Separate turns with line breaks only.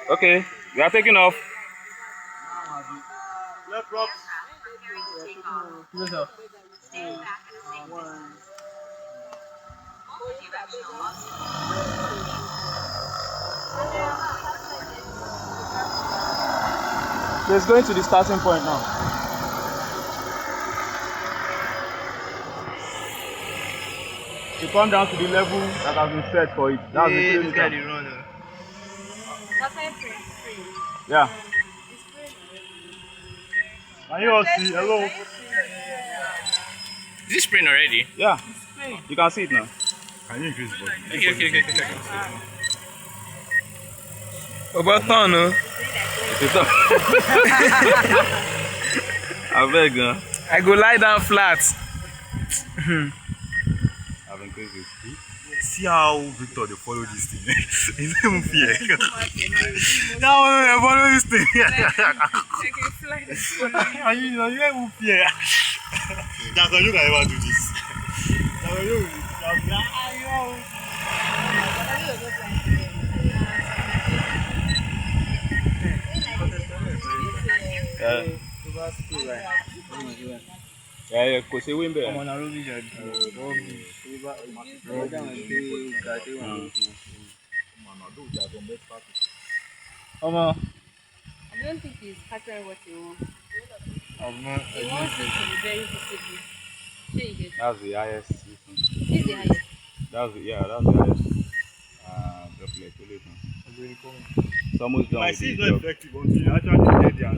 Okay, we are taking off.
Left props. Close up. Let's go into the starting point now. To come down to the level that has been set for it. That's the kilometer. Yeah. Can you all see? Hello?
Is it spraying already?
Yeah. You can see it now.
Can you increase the volume?
Okay.
About time,
It's up. I beg,
I go lie down flat.
I've increased it.
See how Victor they follow this thing. He don't even fear. That one they follow this thing. And you don't even fear. That's why you can ever do this. That's why you
Yeah, kò sí wí bẹ́ẹ̀.
Omo.
I don't think he's capturing what he wants. He wants it to be very visible. Sure you get it.
That's the highest.
This is the highest.
That's the highest droplet pollution. It's almost done
My
with
seed is
the
not
job.
effective until you actually get there.